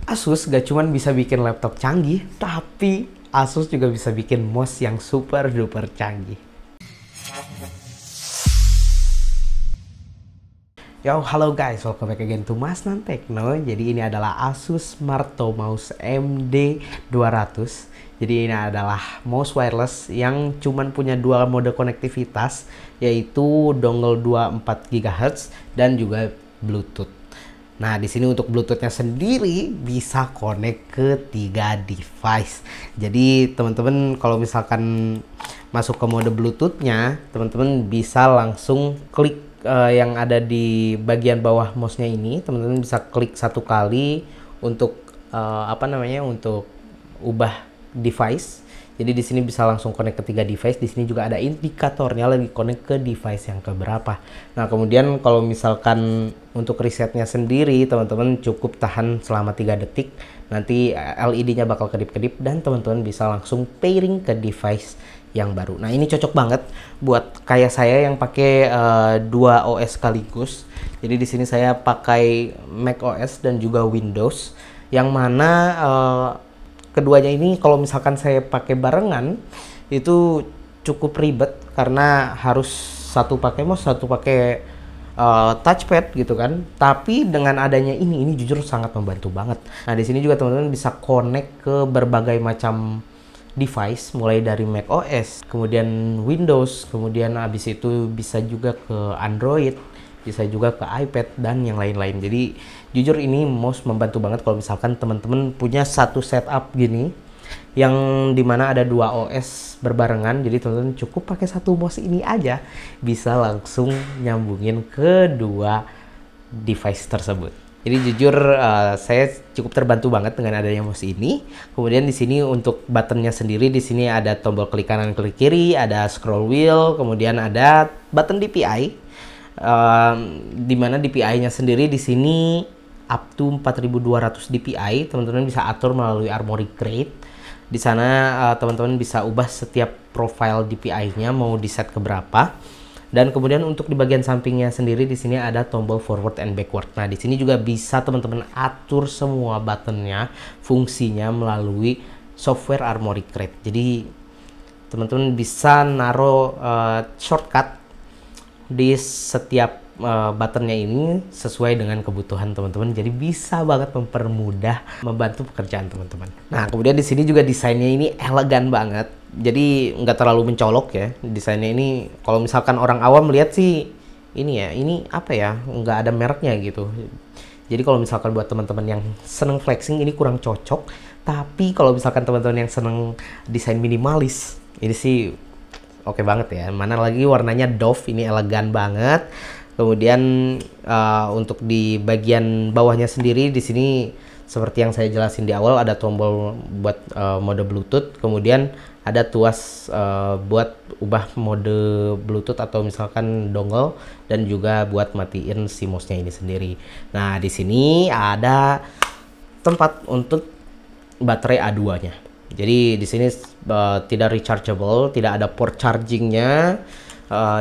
Asus gak cuman bisa bikin laptop canggih, tapi Asus juga bisa bikin mouse yang super duper canggih. Yo, halo guys, welcome back again to Masnan Tekno. Jadi ini adalah Asus Smarto Mouse MD200. Jadi ini adalah mouse wireless yang cuman punya dua mode konektivitas, yaitu dongle 24 GHz dan juga Bluetooth. Nah, di sini untuk Bluetooth-nya sendiri bisa connect ke 3 device. Jadi, teman-teman kalau misalkan masuk ke mode Bluetooth-nya, teman-teman bisa langsung klik yang ada di bagian bawah mouse-nya ini. Teman-teman bisa klik satu kali untuk untuk ubah device. Jadi di sini bisa langsung connect ke 3 device. Di sini juga ada indikatornya lagi connect ke device yang keberapa. Nah, kemudian kalau misalkan untuk resetnya sendiri, teman-teman cukup tahan selama 3 detik. Nanti LED-nya bakal kedip-kedip dan teman-teman bisa langsung pairing ke device yang baru. Nah, ini cocok banget buat kayak saya yang pakai 2 OS sekaligus. Jadi di sini saya pakai Mac OS dan juga Windows, yang mana keduanya ini kalau misalkan saya pakai barengan itu cukup ribet karena harus satu pakai mouse, satu pakai touchpad gitu kan. Tapi dengan adanya ini jujur sangat membantu banget. Nah, di sini juga teman-teman bisa connect ke berbagai macam device, mulai dari Mac OS, kemudian Windows, kemudian habis itu bisa juga ke Android, bisa juga ke iPad dan yang lain-lain. Jadi jujur ini mouse membantu banget kalau misalkan teman-teman punya satu setup gini yang dimana ada 2 OS berbarengan. Jadi teman-teman cukup pakai satu mouse ini aja bisa langsung nyambungin ke 2 device tersebut. Jadi jujur saya cukup terbantu banget dengan adanya mouse ini. Kemudian di sini untuk buttonnya sendiri, di sini ada tombol klik kanan klik kiri, ada scroll wheel, kemudian ada button DPI. Dimana DPI-nya sendiri di sini up to 4200 DPI, teman-teman bisa atur melalui Armoury Crate. Di sana teman-teman bisa ubah setiap profile DPI-nya mau di set ke berapa. Dan kemudian untuk di bagian sampingnya sendiri di sini ada tombol forward and backward. Nah, di sini juga bisa teman-teman atur semua buttonnya, fungsinya melalui software Armoury Crate. Jadi teman-teman bisa naruh shortcut di setiap buttonnya ini sesuai dengan kebutuhan teman-teman. Jadi bisa banget mempermudah, membantu pekerjaan teman-teman. Nah, kemudian di sini juga desainnya ini elegan banget. Jadi nggak terlalu mencolok ya. Desainnya ini kalau misalkan orang awam melihat sih ini apa ya, nggak ada mereknya gitu. Jadi kalau misalkan buat teman-teman yang seneng flexing ini kurang cocok. Tapi kalau misalkan teman-teman yang seneng desain minimalis, ini sih oke banget ya. Mana lagi warnanya doff, ini elegan banget. Kemudian untuk di bagian bawahnya sendiri di sini seperti yang saya jelasin di awal, ada tombol buat mode Bluetooth, kemudian ada tuas buat ubah mode Bluetooth atau misalkan dongle, dan juga buat matiin si mouse-nya ini sendiri. Nah, di sini ada tempat untuk baterai A2-nya. Jadi di sini tidak rechargeable, tidak ada port chargingnya.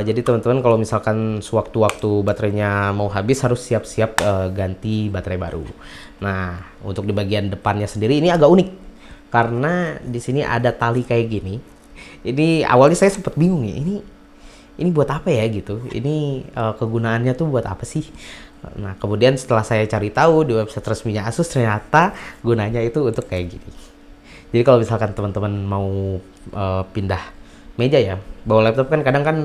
Jadi teman-teman kalau misalkan sewaktu-waktu baterainya mau habis harus siap-siap ganti baterai baru. Nah, untuk di bagian depannya sendiri ini agak unik karena di sini ada tali kayak gini. Ini awalnya saya sempat bingung ya, ini buat apa ya gitu. Ini kegunaannya tuh buat apa sih? Nah, kemudian setelah saya cari tahu di website resminya Asus, ternyata gunanya itu untuk kayak gini. Jadi kalau misalkan teman-teman mau pindah meja ya, bawa laptop kan kadang kan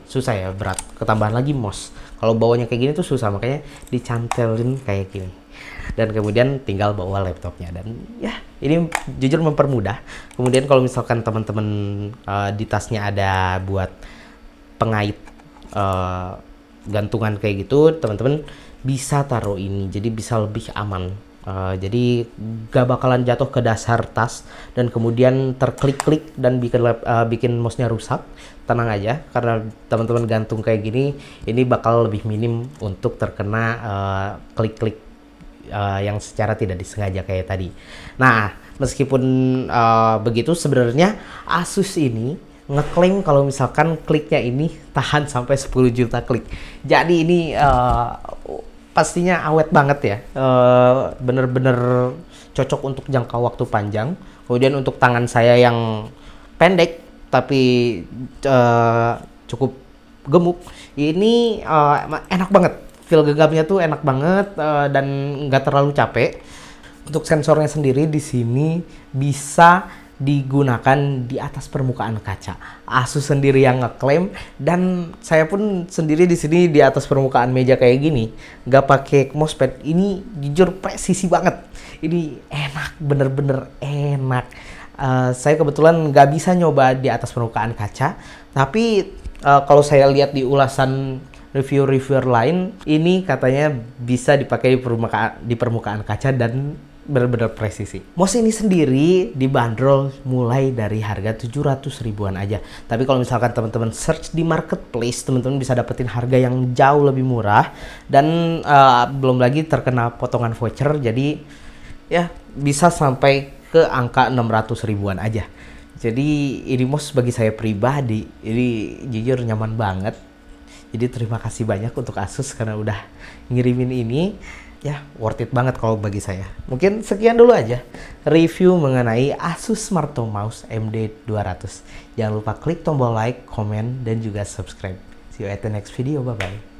susah ya, berat, ketambahan lagi mouse. Kalau bawanya kayak gini tuh susah, makanya dicantelin kayak gini. Dan kemudian tinggal bawa laptopnya, dan ya ini jujur mempermudah. Kemudian kalau misalkan teman-teman di tasnya ada buat pengait gantungan kayak gitu, teman-teman bisa taruh ini, jadi bisa lebih aman. Jadi gak bakalan jatuh ke dasar tas dan kemudian terklik-klik dan bikin mouse-nya rusak. Tenang aja, karena teman-teman gantung kayak gini, ini bakal lebih minim untuk terkena klik-klik yang secara tidak disengaja kayak tadi. Nah, meskipun begitu, sebenarnya Asus ini ngeklaim kalau misalkan kliknya ini tahan sampai 10 juta klik. Jadi ini pastinya awet banget ya. Bener-bener cocok untuk jangka waktu panjang. Kemudian untuk tangan saya yang pendek tapi cukup gemuk, ini enak banget. Feel genggamnya tuh enak banget dan nggak terlalu capek. Untuk sensornya sendiri di sini bisa digunakan di atas permukaan kaca. Asus sendiri yang ngeklaim, dan saya pun sendiri di sini di atas permukaan meja kayak gini, nggak pakai mousepad. Ini jujur presisi banget. Ini enak, bener-bener enak. Saya kebetulan nggak bisa nyoba di atas permukaan kaca, tapi kalau saya lihat di ulasan reviewer lain, ini katanya bisa dipakai di permukaan kaca dan benar-benar presisi. Mouse ini sendiri dibanderol mulai dari harga 700 ribuan aja. Tapi kalau misalkan teman-teman search di marketplace, teman-teman bisa dapetin harga yang jauh lebih murah, dan belum lagi terkena potongan voucher, jadi ya bisa sampai ke angka 600 ribuan aja. Jadi ini mouse bagi saya pribadi, ini jujur nyaman banget. Jadi terima kasih banyak untuk Asus karena udah ngirimin ini. Ya, worth it banget kalau bagi saya. Mungkin sekian dulu aja review mengenai Asus Smartphone Mouse MD200. Jangan lupa klik tombol like, komen, dan juga subscribe. See you at the next video. Bye-bye.